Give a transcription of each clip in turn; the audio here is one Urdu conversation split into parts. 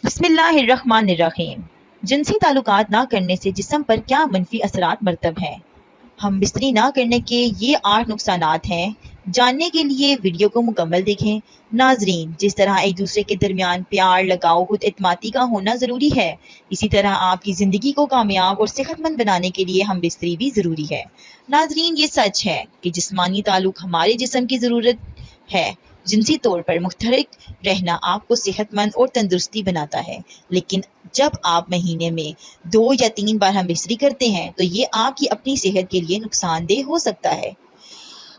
بسم اللہ الرحمن الرحیم۔ جنسی تعلقات نہ کرنے سے جسم پر کیا منفی اثرات مرتب ہیں؟ ہم بستری نہ کرنے کے یہ 8 نقصانات ہیں۔ جاننے کے لیے ویڈیو کو مکمل دیکھیں۔ ناظرین، جس طرح ایک دوسرے کے درمیان پیار، لگاؤ، خود اعتمادی کا ہونا ضروری ہے، اسی طرح آپ کی زندگی کو کامیاب اور صحت مند بنانے کے لیے ہم بستری بھی ضروری ہے۔ ناظرین، یہ سچ ہے کہ جسمانی تعلق ہمارے جسم کی ضرورت ہے۔ جنسی طور پر متحرک رہنا آپ کو صحت مند اور تندرستی بناتا ہے، لیکن جب آپ مہینے میں 2 یا 3 بار ہم بستری کرتے ہیں تو یہ آپ کی اپنی صحت کے لیے نقصان دہ ہو سکتا ہے۔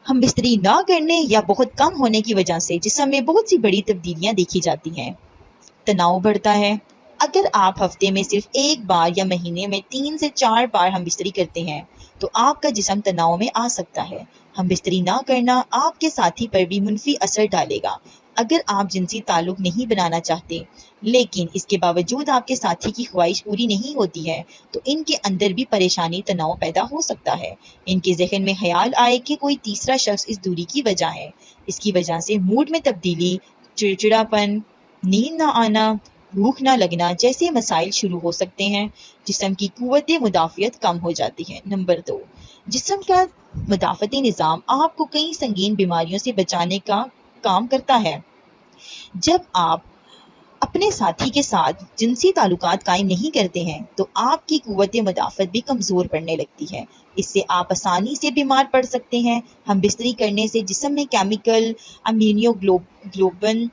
ہم بستری نہ کرنے یا بہت کم ہونے کی وجہ سے جسم میں بہت سی بڑی تبدیلیاں دیکھی جاتی ہیں۔ تناؤ بڑھتا ہے۔ اگر آپ ہفتے میں صرف 1 بار یا مہینے میں 3 سے 4 بار ہم بستری کرتے ہیں تو آپ کا جسم تناؤ میں آ سکتا ہے۔ ہم بستری نہ کرنا آپ کے ساتھی پر بھی منفی اثر ڈالے گا۔ اگر آپ جنسی تعلق نہیں بنانا چاہتے لیکن اس کے باوجود آپ کے ساتھی کی خواہش پوری نہیں ہوتی ہے تو ان کے اندر بھی پریشانی، تناؤ پیدا ہو سکتا ہے۔ ان کے ذہن میں خیال آئے کہ کوئی تیسرا شخص اس دوری کی وجہ ہے۔ اس کی وجہ سے موڈ میں تبدیلی، چڑچڑاپن، نیند نہ آنا، بھوک نہ لگنا جیسے مسائل شروع ہو سکتے ہیں۔ جسم کی قوت مدافعت کم ہو جاتی ہے۔ نمبر 2، جسم کا مدافعتی نظام آپ کو کئی سنگین بیماریوں سے بچانے کا کام کرتا ہے۔ جب آپ اپنے ساتھی کے ساتھ جنسی تعلقات قائم نہیں کرتے ہیں تو آپ کی قوت مدافعت بھی کمزور پڑنے لگتی ہے۔ اس سے آپ آسانی سے بیمار پڑ سکتے ہیں۔ ہم بستری کرنے سے جسم میں کیمیکل امیونو گلوبن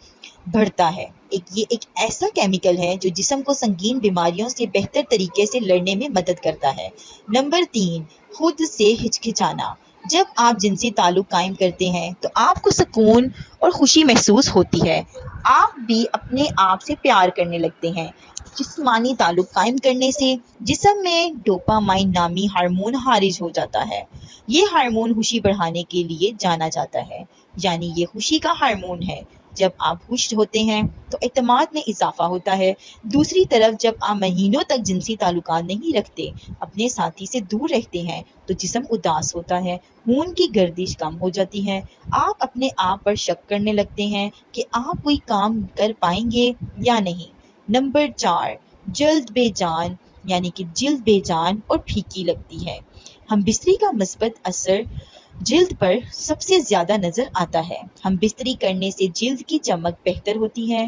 بڑھتا ہے۔ یہ ایک ایسا کیمیکل ہے جو جسم کو سنگین بیماریوں سے بہتر طریقے سے لڑنے میں مدد کرتا ہے۔ نمبر 3، خود سے ہچکچانا۔ جب آپ جنسی تعلق قائم کرتے ہیں تو آپ کو سکون اور خوشی محسوس ہوتی ہے۔ آپ بھی اپنے آپ سے پیار کرنے لگتے ہیں۔ جسمانی تعلق قائم کرنے سے جسم میں ڈوپامائن نامی ہارمون خارج ہو جاتا ہے۔ یہ ہارمون خوشی بڑھانے کے لیے جانا جاتا ہے، یعنی یہ خوشی کا ہارمون ہے۔ جب آپ خوش ہوتے ہیں تو اعتماد میں اضافہ ہوتا ہے۔ دوسری طرف جب آپ مہینوں تک جنسی تعلقات نہیں رکھتے، اپنے ساتھی سے دور رہتے ہیں تو جسم اداس ہوتا ہے، خون کی گردش کم ہو جاتی ہے، آپ اپنے آپ پر شک کرنے لگتے ہیں کہ آپ کوئی کام کر پائیں گے یا نہیں۔ نمبر 4، جلد بے جان، یعنی کہ جلد بے جان اور پھیکی لگتی ہے۔ ہم بستری کا مثبت اثر جلد پر سب سے زیادہ نظر آتا ہے۔ ہم بستری کرنے سے جلد کی چمک بہتر ہوتی ہے۔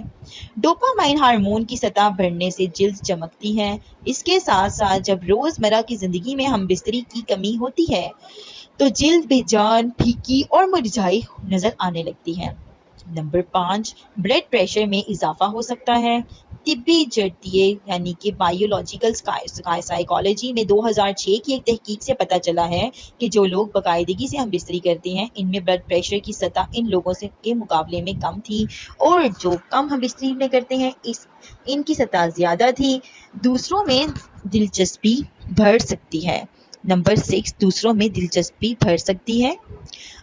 ڈوپامائن ہارمون کی سطح بڑھنے سے جلد چمکتی ہے۔ اس کے ساتھ ساتھ جب روزمرہ کی زندگی میں ہم بستری کی کمی ہوتی ہے تو جلد بے جان، پھیکی اور مرجھائی نظر آنے لگتی ہے۔ نمبر 5، بلڈ پریشر میں اضافہ ہو سکتا ہے۔ طبی جرتیے یعنی کہ بائیولوجیکل سائیکالوجی میں 2006 کی ایک تحقیق سے پتہ چلا ہے کہ جو لوگ باقاعدگی سے ہم بستری کرتے ہیں ان میں بلڈ پریشر کی سطح ان لوگوں سے کے مقابلے میں کم تھی، اور جو کم ہم بستری میں کرتے ہیں ان کی سطح زیادہ تھی۔ دوسروں میں دلچسپی بڑھ سکتی ہے۔ نمبر 6، دوسروں میں دلچسپی بڑھ سکتی ہے۔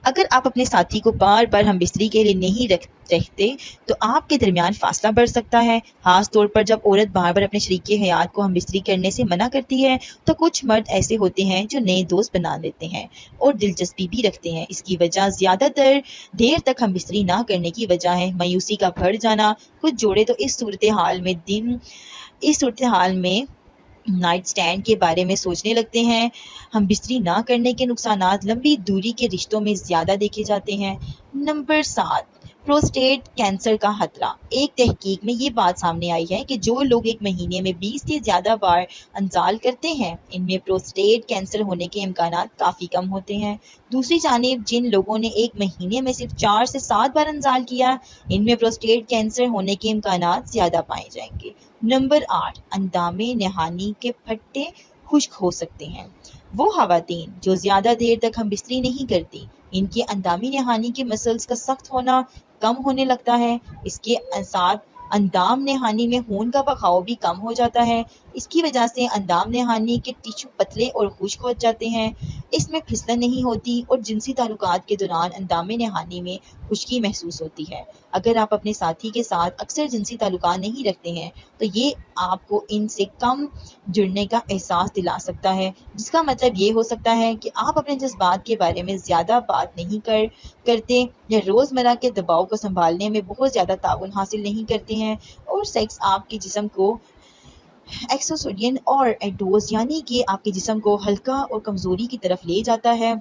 اگر آپ اپنے ساتھی کو بار بار ہم بستری کے لیے نہیں رہتے تو آپ کے درمیان فاصلہ بڑھ سکتا ہے، خاص طور پر جب عورت بار بار اپنے شریک حیات کو ہم بستری کرنے سے منع کرتی ہے تو کچھ مرد ایسے ہوتے ہیں جو نئے دوست بنا لیتے ہیں اور دلچسپی بھی رکھتے ہیں۔ اس کی وجہ زیادہ تر دیر تک ہم بستری نہ کرنے کی وجہ ہے مایوسی کا بڑھ جانا۔ کچھ جوڑے تو اس صورتحال میں نائٹ سٹینڈ کے بارے میں سوچنے لگتے ہیں۔ ہم بستری نہ کرنے کے نقصانات لمبی دوری کے رشتوں میں زیادہ دیکھے جاتے ہیں۔ نمبر 7، پروسٹیٹ کینسر کا خطرہ۔ ایک تحقیق میں یہ بات سامنے آئی ہے کہ جو لوگ ایک مہینے میں 20 سے زیادہ بار انزال کرتے ہیں ان میں پروسٹیٹ کینسر ہونے کے امکانات کافی کم ہوتے ہیں۔ دوسری جانب جن لوگوں نے ایک مہینے میں صرف 4 سے 7 بار انزال کیا ان میں پروسٹیٹ کینسر ہونے کے امکانات زیادہ پائے جائیں گے۔ نمبر 8، اندام نہانی کے پھٹے خشک ہو سکتے ہیں۔ وہ خواتین جو زیادہ دیر تک ہم بستری نہیں کرتی ان کے اندامی نہانی کے مسلز کا سخت ہونا کم ہونے لگتا ہے۔ اس کے ساتھ اندام نہانی میں خون کا بخاؤ بھی کم ہو جاتا ہے۔ اس کی وجہ سے اندام نہانی کے ٹشو پتلے اور خشک ہو جاتے ہیں، اس میں پھسلن نہیں ہوتی اور جنسی تعلقات کے دوران اندام نہانی میں خشکی محسوس ہوتی ہے۔ اگر آپ اپنے ساتھی کے ساتھ اکثر جنسی تعلقات نہیں رکھتے ہیں تو یہ آپ کو ان سے کم جڑنے کا احساس دلا سکتا ہے، جس کا مطلب یہ ہو سکتا ہے کہ آپ اپنے جذبات کے بارے میں زیادہ بات نہیں کرتے یا روزمرہ کے دباؤ کو سنبھالنے میں بہت زیادہ تعاون حاصل نہیں کرتے ہیں، اور اور سیکس آپ کے جسم کو ایکسوسوڈین اور ایڈوز یعنی کہ آپ کے جسم کو ہلکا اور کمزوری کی طرف لے جاتا ہے،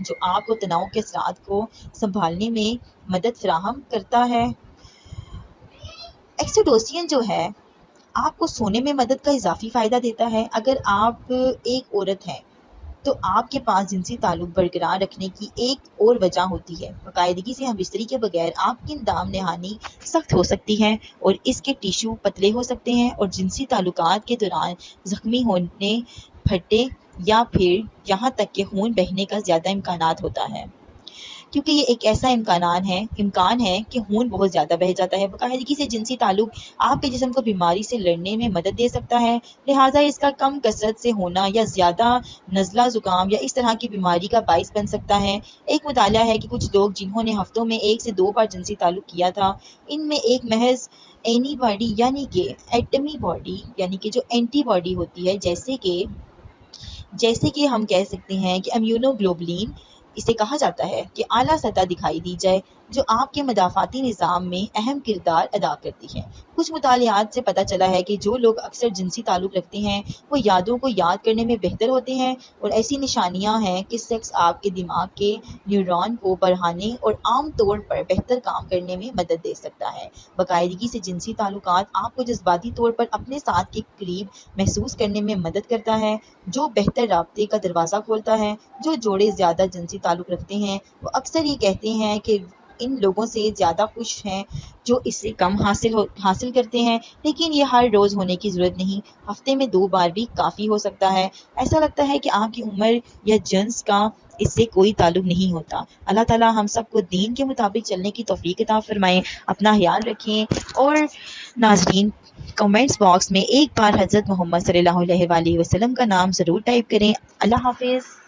جو آپ کو تناؤ کے اثرات کو سنبھالنے میں مدد فراہم کرتا ہے۔ ایکسوٹوسین جو ہے آپ کو سونے میں مدد کا اضافی فائدہ دیتا ہے۔ اگر آپ ایک عورت ہیں تو آپ کے پاس جنسی تعلق برقرار رکھنے کی ایک اور وجہ ہوتی ہے۔ باقاعدگی سے ہم بستری کے بغیر آپ کی اندام نہانی سخت ہو سکتی ہے اور اس کے ٹیشو پتلے ہو سکتے ہیں اور جنسی تعلقات کے دوران زخمی ہونے، پھٹے یا پھر یہاں تک کہ خون بہنے کا زیادہ امکانات ہوتا ہے، کیونکہ یہ ایک ایسا امکان ہے کہ خون بہت زیادہ بہہ جاتا ہے۔ باقاعدگی سے جنسی تعلق آپ کے جسم کو بیماری سے لڑنے میں مدد دے سکتا ہے، لہٰذا اس کا کم کثرت سے ہونا یا زیادہ نزلہ زکام یا اس طرح کی بیماری کا باعث بن سکتا ہے۔ ایک مطالعہ ہے کہ کچھ لوگ جنہوں نے ہفتوں میں 1 سے 2 بار جنسی تعلق کیا تھا، ان میں ایک محض اینی باڈی یعنی کہ ایٹمی باڈی یعنی کہ جو اینٹی باڈی ہوتی ہے، جیسے کہ ہم کہہ سکتے ہیں کہ امیونو گلوبولین اسے کہا جاتا ہے، کہ اعلیٰ سطح دکھائی دی جائے جو آپ کے مدافعاتی نظام میں اہم کردار ادا کرتی ہے۔ کچھ مطالعات سے پتہ چلا ہے کہ جو لوگ اکثر جنسی تعلق رکھتے ہیں وہ یادوں کو یاد کرنے میں بہتر ہوتے ہیں، اور ایسی نشانیاں ہیں کہ سیکس آپ کے دماغ کے نیورون کو بڑھانے اور عام طور پر بہتر کام کرنے میں مدد دے سکتا ہے۔ باقاعدگی سے جنسی تعلقات آپ کو جذباتی طور پر اپنے ساتھ کے قریب محسوس کرنے میں مدد کرتا ہے، جو بہتر رابطے کا دروازہ کھولتا ہے۔ جو جوڑے زیادہ جنسی تعلق رکھتے ہیں وہ اکثر یہ کہتے ہیں کہ ان لوگوں سے زیادہ خوش ہیں جو اس سے کم حاصل کرتے ہیں، لیکن یہ ہر روز ہونے کی ضرورت نہیں، ہفتے میں 2 بار بھی کافی ہو سکتا ہے۔ ایسا لگتا ہے کہ آپ کی عمر یا جنس کا اس سے کوئی تعلق نہیں ہوتا۔ اللہ تعالیٰ ہم سب کو دین کے مطابق چلنے کی توفیق عطا فرمائے۔ اپنا خیال رکھیں، اور ناظرین کمنٹس باکس میں ایک بار حضرت محمد صلی اللہ علیہ وآلہ وسلم کا نام ضرور ٹائپ کریں۔ اللہ حافظ۔